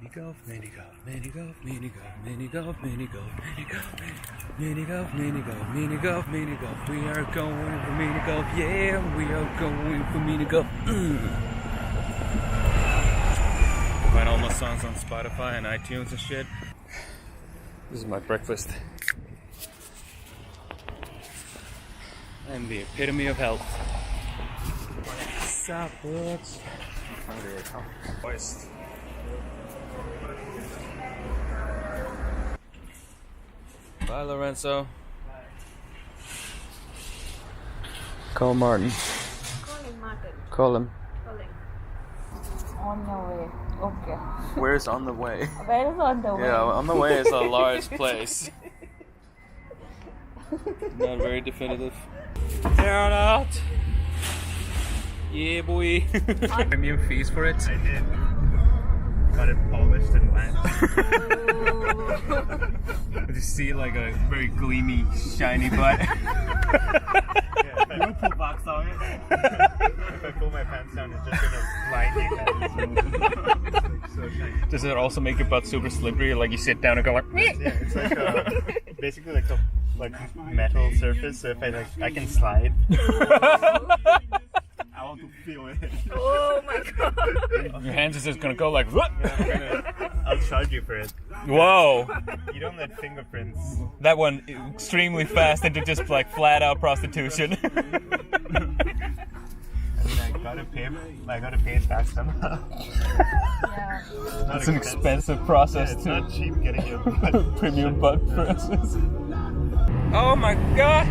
golf, mini golf, mini golf, mini golf, mini golf, mini golf, mini golf, mini golf, mini golf, mini golf, mini golf. We are going for mini golf, yeah, we are going for mini golf. Find all my songs on Spotify and iTunes and shit. This is my breakfast. I'm the epitome of health. What's up, bitch? Moist. Bye, Lorenzo. Call Martin. Calling Martin. Call him. Calling. On the way. Okay. Where's on the way? Where is on the way? Yeah, on the way is a large place. Not very definitive. Down out. Yeah, boy. Premium fees for it? I did. Got it polished and wet. You see like a very gleamy, shiny butt. You would pull box on it. If I pull my pants down, it's just gonna blind you guys. It's so shiny. Does it also make your butt super slippery? Like you sit down and go like. Yeah, it's like basically like a metal surface. So if I can slide. I want to feel it. Oh my god. Your hands are just gonna go like. I'll charge you for it. Whoa! You don't let fingerprints. That one extremely fast into just like flat out prostitution. I mean, I gotta pay it back somehow. Yeah. It's an expensive process It's too. not cheap getting your butt. Premium butt presses. Oh my god!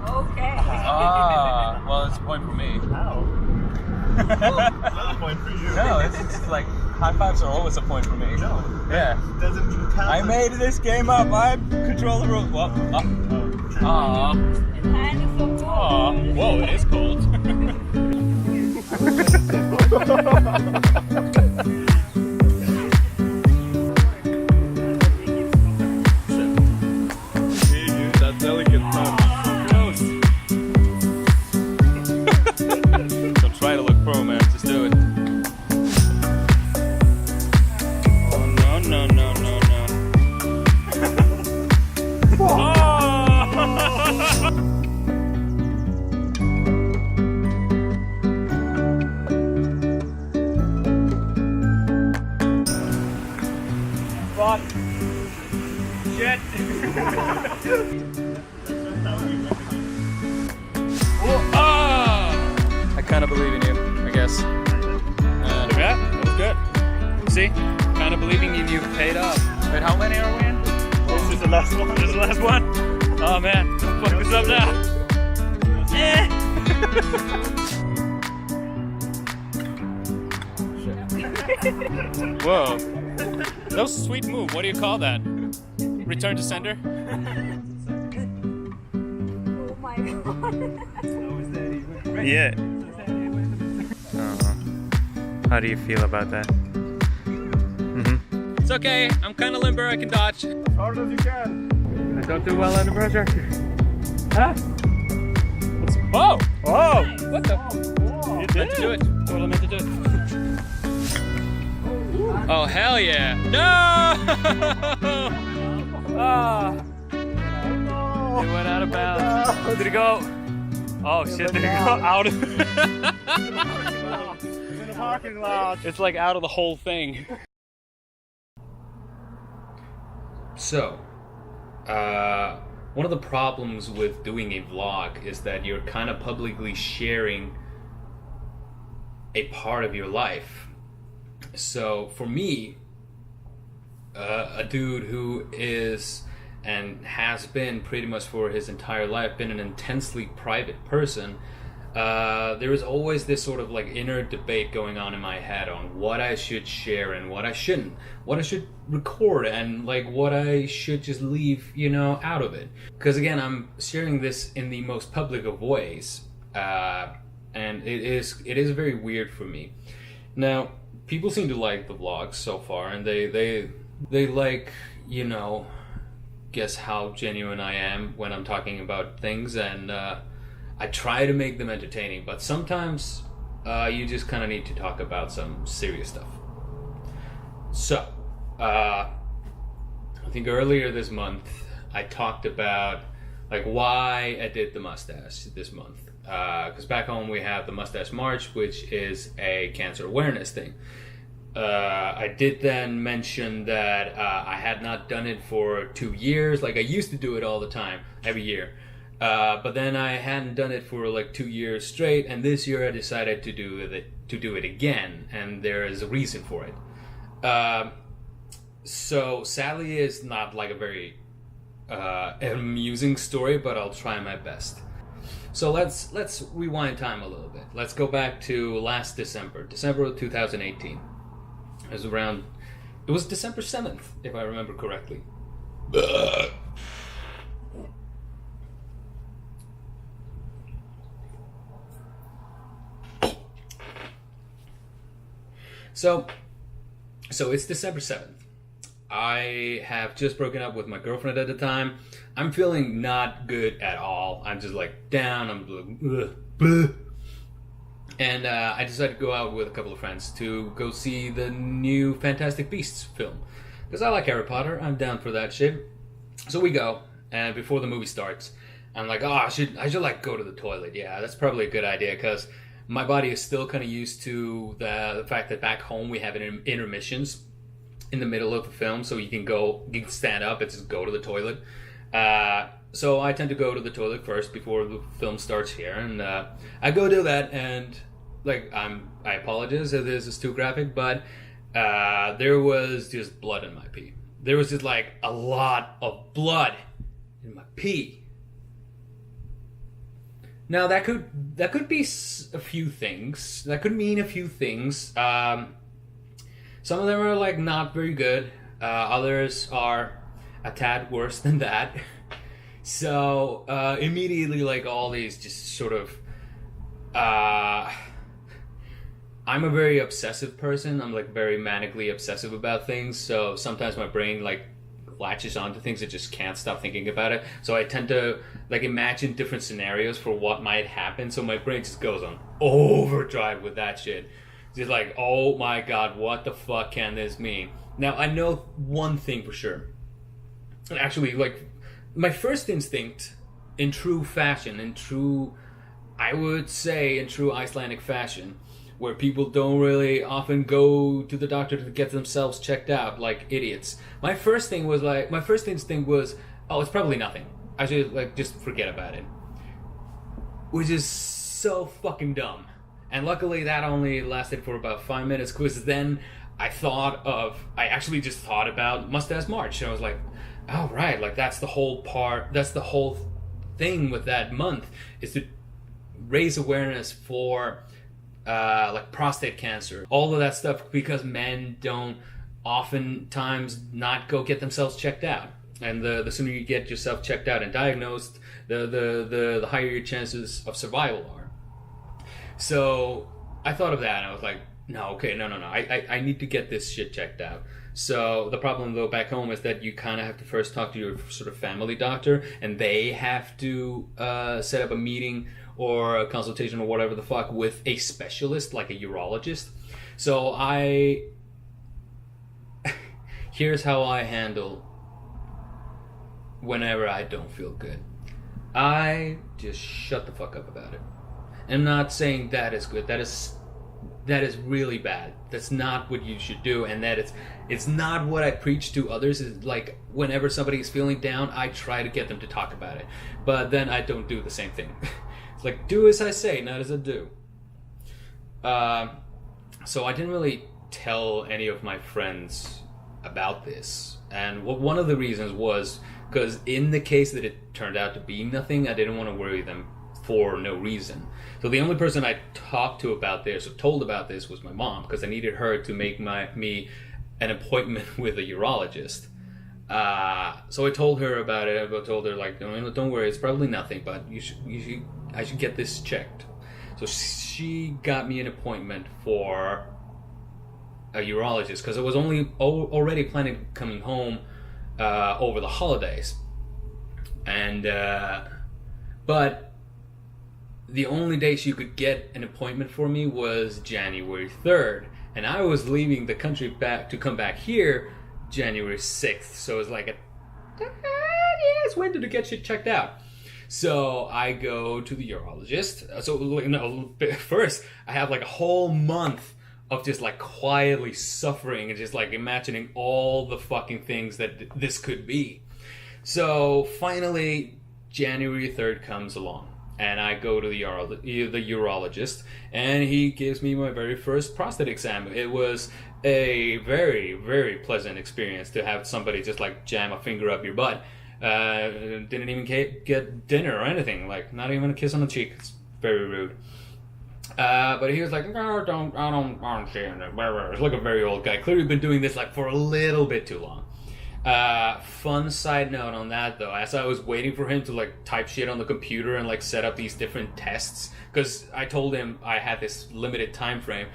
Okay. Ah, well, it's a point for me. How? Not a point for you. No, it's like high fives are always a point for me. No. Yeah. It doesn't count. I made this game up. I control the rules. Well, aw. His hand is so cold. Aw. Whoa, it is cold. Hey, dude, that delicate touch. Gross. Don't try to look pro, man. Just do it. Oh, no, no, no, no, no. Oh! Fuck. Shit. Ah! I kind of believe in you, I guess. Yeah, that was good. See? Kind of believing in you paid off. Wait, how many are we in? This is the last one. This is the last one? Oh man, fuck this up now. Eh. Whoa. That was a sweet move. What do you call that? Return to sender? Oh my god. Yeah. How do you feel about that? It's okay. I'm kind of limber. I can dodge. As hard as you can. I don't do well under pressure. Huh? Whoa! Oh! What the? You Meant to do it. Totally meant to do it. Oh, hell yeah. No! Ah. It went out of bounds. Did it go? Oh shit, did it go out of in the parking lot. It's like out of the whole thing. So, one of the problems with doing a vlog is that you're kind of publicly sharing a part of your life. So for me, a dude who is and has been pretty much for his entire life been an intensely private person, there is always this sort of like inner debate going on in my head on what I should share and what I shouldn't, what I should record and like what I should just leave, you know, out of it. Because again, I'm sharing this in the most public of ways, and it is very weird for me. Now, people seem to like the vlogs so far, and they like, you know, guess how genuine I am when I'm talking about things, and I try to make them entertaining, but sometimes you just kind of need to talk about some serious stuff. So, I think earlier this month I talked about like why I did the mustache this month. Because back home we have the Mustache March, which is a cancer awareness thing. I did then mention that I had not done it for 2 years. Like I used to do it all the time, every year. But then I hadn't done it for like 2 years straight, and this year I decided to do it again, and there is a reason for it. So sadly, it's not like a very amusing story, but I'll try my best. So let's rewind time a little bit. Let's go back to last December of 2018. It was December 7th, if I remember correctly. So it's December 7th. I have just broken up with my girlfriend at the time. I'm feeling not good at all. I'm just like down. I'm like, ugh. And I decided to go out with a couple of friends to go see the new Fantastic Beasts film. Because I like Harry Potter. I'm down for that shit. So we go, and before the movie starts, I'm like, I should like go to the toilet. Yeah, that's probably a good idea, because my body is still kind of used to the fact that back home we have intermissions in the middle of the film, so you can stand up and just go to the toilet. So I tend to go to the toilet first before the film starts here, and I go do that, and like I apologize if this is too graphic, but there was just blood in my pee. There was just like a lot of blood in my pee. Now that could be a few things. That could mean a few things. Some of them are like not very good. Others are a tad worse than that. So immediately, like all these just sort of. I'm a very obsessive person. I'm like very manically obsessive about things. So sometimes my brain like latches onto things and just can't stop thinking about it. So I tend to like imagine different scenarios for what might happen. So my brain just goes on overdrive with that shit. Just like, oh my god, what the fuck can this mean? Now, I know one thing for sure. Actually, like, my first instinct, in true fashion, I would say in true Icelandic fashion, where people don't really often go to the doctor to get themselves checked out like idiots. My first instinct was, oh, it's probably nothing. I should, like, just forget about it. Which is so fucking dumb. And luckily that only lasted for about 5 minutes, because then I actually just thought about Mustache March. And I was like, oh right, like that's the whole thing with that month, is to raise awareness for like prostate cancer. All of that stuff, because men don't oftentimes not go get themselves checked out. And the sooner you get yourself checked out and diagnosed, the higher your chances of survival are. So I thought of that, and I was like, no. I need to get this shit checked out. So the problem though back home is that you kind of have to first talk to your sort of family doctor, and they have to set up a meeting or a consultation or whatever the fuck with a specialist, like a urologist. So here's how I handle whenever I don't feel good. I just shut the fuck up about it. I'm not saying that is good. That is really bad. That's not what you should do, and that it's not what I preach to others. Is like whenever somebody is feeling down, I try to get them to talk about it, but then I don't do the same thing. It's like, do as I say, not as I do. So I didn't really tell any of my friends about this, and one of the reasons was because in the case that it turned out to be nothing, I didn't want to worry them for no reason. So the only person I talked to about this or told about this was my mom, because I needed her to make me an appointment with a urologist. So I told her about it. I told her like, don't worry, it's probably nothing, but I should get this checked. So she got me an appointment for a urologist, because I was already planning coming home over the holidays. And but the only day she could get an appointment for me was January 3rd, and I was leaving the country back to come back here January 6th. So it was like yes, when did it get shit checked out? So I go to the urologist. First I have like a whole month of just like quietly suffering and just like imagining all the fucking things that this could be. So finally January 3rd comes along, and I go to the urologist, and he gives me my very first prostate exam. It was a very, very pleasant experience to have somebody just like jam a finger up your butt. Didn't even get dinner or anything, like not even a kiss on the cheek. It's very rude. But he was like, no, I don't understand it. It's like a very old guy. Clearly been doing this like for a little bit too long. Fun side note on that though, as I was waiting for him to like type shit on the computer and like set up these different tests, because I told him I had this limited time frame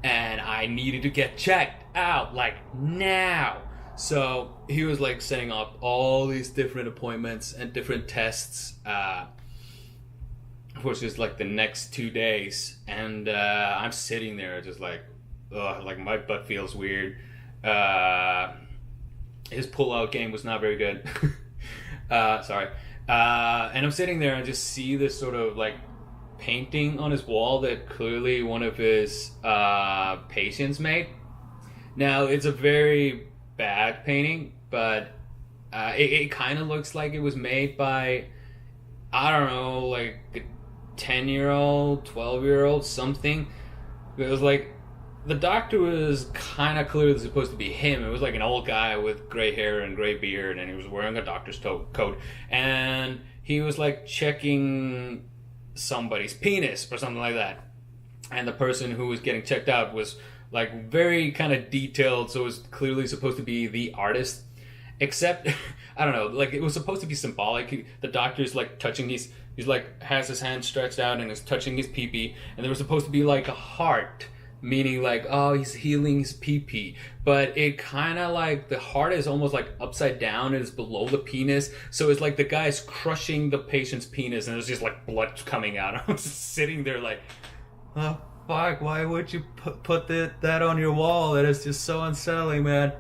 and I needed to get checked out like now. So he was like setting up all these different appointments and different tests, which is like the next 2 days, and I'm sitting there just like, ugh, like my butt feels weird. His pull-out game was not very good. Sorry. And I'm sitting there and just see this sort of like painting on his wall that clearly one of his patients made. Now, it's a very bad painting, but it kind of looks like it was made by, I don't know, like a 10-year-old, 12-year-old, something. It was like, the doctor was kind of clearly supposed to be him. It was like an old guy with gray hair and gray beard, and he was wearing a doctor's coat, and he was like checking somebody's penis or something like that. And the person who was getting checked out was like very kind of detailed, so it was clearly supposed to be the artist. Except, I don't know, like it was supposed to be symbolic. The doctor's like touching he's like has his hand stretched out and is touching his pee-pee, and there was supposed to be like a heart, meaning like, oh, he's healing his pee-pee. But it kind of like, the heart is almost like upside down and it's below the penis. So it's like the guy's crushing the patient's penis and there's just like blood coming out. I'm just sitting there like, oh, fuck, why would you put that on your wall? That is just so unsettling, man.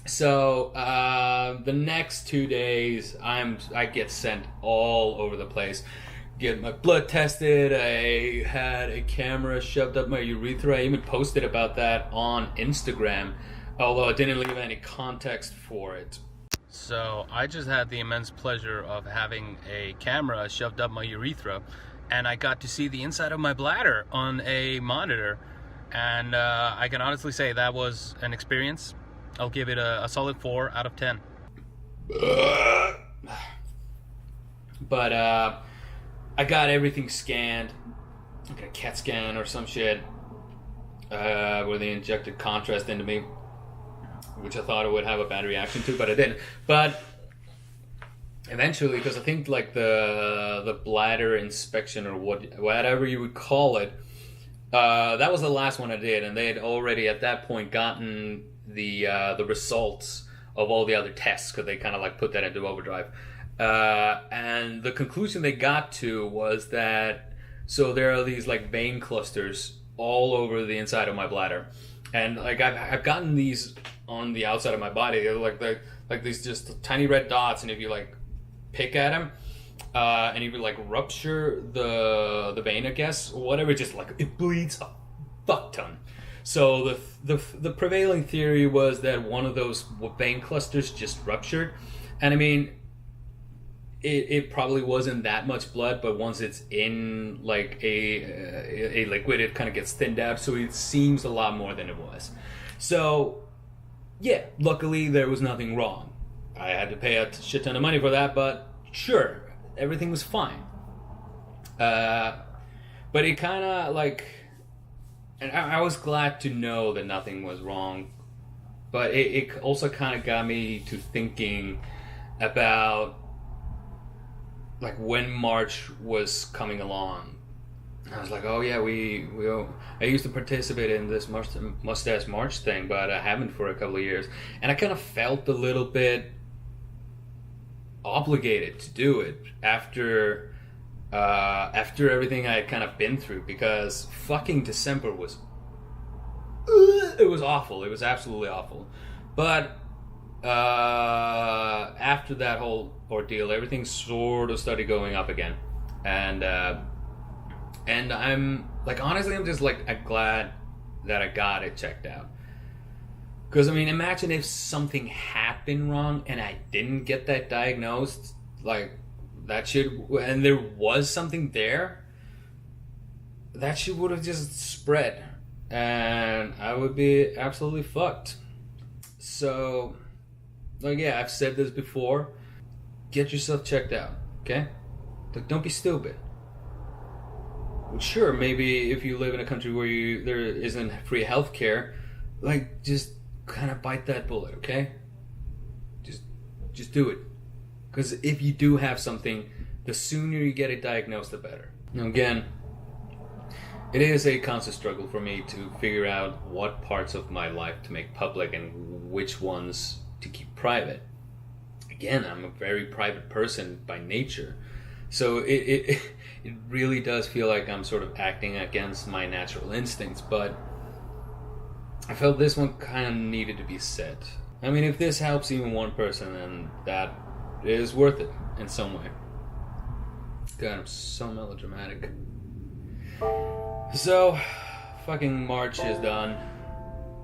So the next 2 days, I get sent all over the place. Get my blood tested. I had a camera shoved up my urethra. I even posted about that on Instagram, although I didn't leave any context for it. So I just had the immense pleasure of having a camera shoved up my urethra, and I got to see the inside of my bladder on a monitor, and I can honestly say that was an experience. I'll give it a solid 4 out of 10. But I got everything scanned. I got a CAT scan or some shit, where they injected contrast into me, which I thought it would have a bad reaction to, but it didn't. But eventually, because I think like the bladder inspection or whatever you would call it, that was the last one I did, and they had already at that point gotten the results of all the other tests, because they kind of like put that into overdrive. And the conclusion they got to was that, so there are these like vein clusters all over the inside of my bladder, and like I've gotten these on the outside of my body. They're like these just tiny red dots, and if you like pick at them, and if you like rupture the vein, I guess, or whatever, just like it bleeds a fuck ton. So the prevailing theory was that one of those vein clusters just ruptured, and I mean, it probably wasn't that much blood, but once it's in like a liquid, it kind of gets thinned out, so it seems a lot more than it was. So yeah, luckily there was nothing wrong. I had to pay a shit ton of money for that, but sure, everything was fine. But it kind of like, and I was glad to know that nothing was wrong, but it also kind of got me to thinking about like when March was coming along. I was like, oh yeah, I used to participate in this mustache March thing, but I haven't for a couple of years, and I kind of felt a little bit obligated to do it after everything I had kind of been through, because fucking December was it was awful. It was absolutely awful. But after that whole ordeal, everything sort of started going up again, and I'm like, honestly, I'm just like, I'm glad that I got it checked out. Because, I mean, imagine if something happened wrong and I didn't get that diagnosed, like, that shit, and there was something there, that shit would have just spread, and I would be absolutely fucked. So, like, yeah, I've said this before, get yourself checked out, okay? Like, don't be stupid. Sure, maybe if you live in a country where there isn't free healthcare, like, just kind of bite that bullet, okay? Just do it. Because if you do have something, the sooner you get it diagnosed, the better. Now, again, it is a constant struggle for me to figure out what parts of my life to make public and which ones to keep private. Again, I'm a very private person by nature. So it really does feel like I'm sort of acting against my natural instincts, but I felt this one kind of needed to be said. I mean, if this helps even one person, then that is worth it in some way. God, I'm so melodramatic. So, fucking March is done.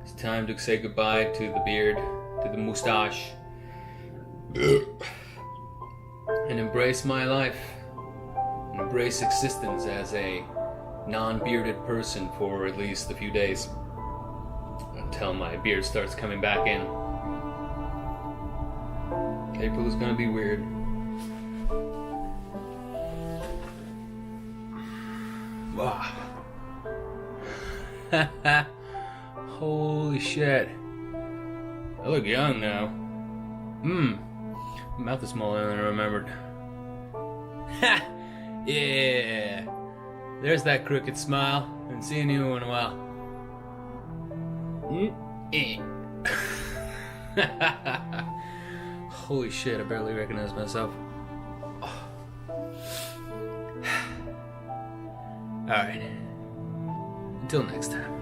It's time to say goodbye to the beard, to the mustache, and embrace my life. Embrace existence as a non-bearded person for at least a few days, until my beard starts coming back in. April is gonna be weird. Wow. Holy shit. I look young now. My mouth is smaller than I remembered. Ha! Yeah, there's that crooked smile. Been seeing you in a while. Holy shit, I barely recognize myself. Alright, until next time.